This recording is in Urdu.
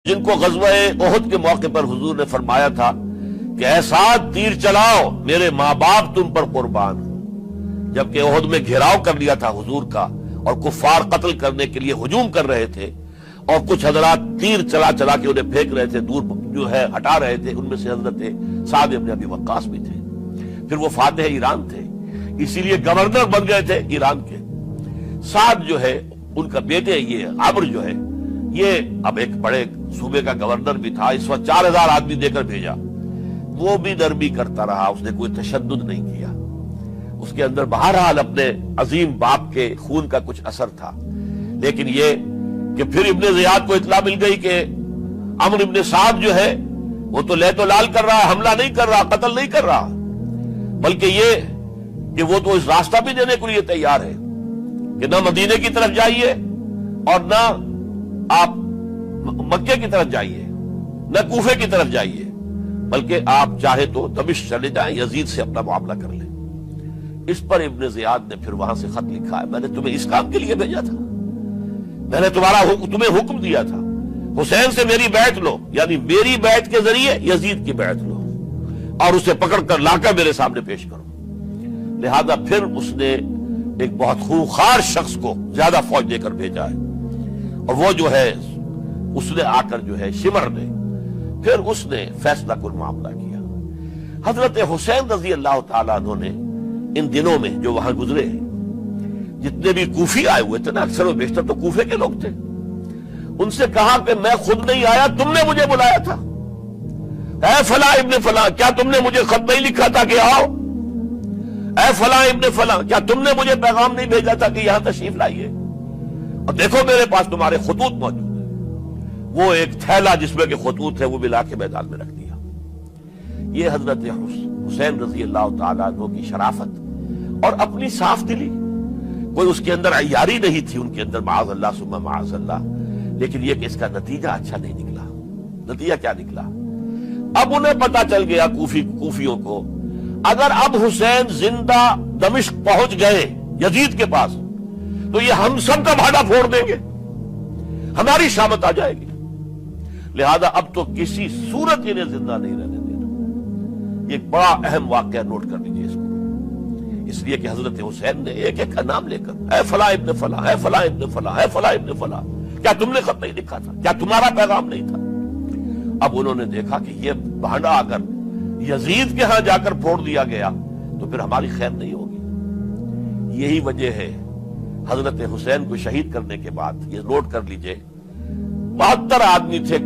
جن کو غزوہ احد کے موقع پر حضور نے فرمایا تھا کہ اے سعد تیر چلاؤ، میرے ماں باپ تم پر قربان ہوں، جبکہ احد میں گھیراؤ کر لیا تھا حضور کا اور کفار قتل کرنے کے لیے ہجوم کر رہے تھے، اور کچھ حضرات تیر چلا چلا کے انہیں پھینک رہے تھے، دور جو ہے ہٹا رہے تھے، ان میں سے حضرت سعد ابن ابی وقاص بھی تھے۔ پھر وہ فاتح ایران تھے، اسی لیے گورنر بن گئے تھے ایران کے۔ سعد جو ہے ان کا بیٹے، یہ عمرو جو ہے، یہ اب ایک بڑے صوبے کا گورنر بھی تھا، اس وقت 4000 آدمی دے کر بھیجا، وہ بھی نرمی کرتا رہا، اس نے کوئی تشدد نہیں کیا، اس کے اندر بہرحال اپنے عظیم باپ کے خون کا کچھ اثر تھا۔ لیکن یہ کہ پھر ابن زیاد کو اطلاع مل گئی کہ عمرو ابن سعد جو ہے وہ تو لے تو لال کر رہا ہے، حملہ نہیں کر رہا، قتل نہیں کر رہا، بلکہ یہ کہ وہ تو اس راستہ بھی دینے کے لیے تیار ہے کہ نہ مدینے کی طرف جائیے اور نہ آپ مکے کی طرف جائیے، نہ کوفے کی طرف جائیے، بلکہ آپ چاہے تو دمشق چلے جائیں، یزید سے اپنا معاملہ کر لیں۔ اس پر ابن زیاد نے پھر وہاں سے خط لکھا ہے، میں نے تمہیں اس کام کے لیے بھیجا تھا، میں نے تمہیں حکم دیا تھا حسین سے میری بیعت لو، یعنی میری بیعت کے ذریعے یزید کی بیعت لو اور اسے پکڑ کر لا کر میرے سامنے پیش کرو۔ لہذا پھر اس نے ایک بہت خونخوار شخص کو زیادہ فوج دے کر بھیجا ہے، اور وہ جو ہے اس نے آ کر جو ہے شمر نے پھر اس نے فیصلہ کن معاملہ کیا۔ حضرت حسین رضی اللہ تعالیٰ عنہ نے ان دنوں میں جو وہاں گزرے ہیں، جتنے بھی کوفی آئے ہوئے تھے نا، اکثر و بیشتر تو کوفے کے لوگ تھے، ان سے کہا کہ میں خود نہیں آیا، تم نے مجھے بلایا تھا، اے فلاں ابن فلاں کیا تم نے مجھے خط نہیں لکھا تھا کہ آؤ؟ اے فلاں ابن فلاں کیا تم نے مجھے پیغام نہیں بھیجا تھا کہ یہاں تشریف لائیے؟ اور دیکھو میرے پاس تمہارے خطوط موجود ہیں۔ وہ ایک تھیلا جس میں کہ خطوط ہے وہ بھی لا کے میدان میں رکھ دیا۔ یہ حضرت حسین رضی اللہ تعالیٰ عنہ کی شرافت اور اپنی صاف دلی، کوئی اس کے اندر عیاری نہیں تھی ان کے اندر، معاذ اللہ ثم معاذ اللہ، لیکن یہ کہ اس کا نتیجہ اچھا نہیں نکلا۔ نتیجہ کیا نکلا؟ اب انہیں پتا چل گیا کوفیوں کو، اگر اب حسین زندہ دمشق پہنچ گئے یزید کے پاس تو یہ ہم سب کا بھاڑا پھوڑ دیں گے، ہماری شامت آ جائے گی، لہذا اب تو کسی صورت انہیں زندہ نہیں رہنے دینا۔ یہ ایک بڑا اہم واقعہ نوٹ کر لیجیے اس کو، اس لیے کہ حضرت حسین نے ایک ایک کا نام لے کر اے فلاں ابن فلاں، اے فلاں ابن فلاں، اے فلاں ابن فلاں، کیا تم نے خط نہیں لکھا تھا؟ کیا تمہارا پیغام نہیں تھا؟ اب انہوں نے دیکھا کہ یہ بھانڈا اگر یزید کے ہاں جا کر پھوڑ دیا گیا تو پھر ہماری خیر نہیں ہوگی۔ یہی وجہ ہے حضرت حسین کو شہید کرنے کے بعد، یہ نوٹ کر لیجئے، 72 آدمی تھے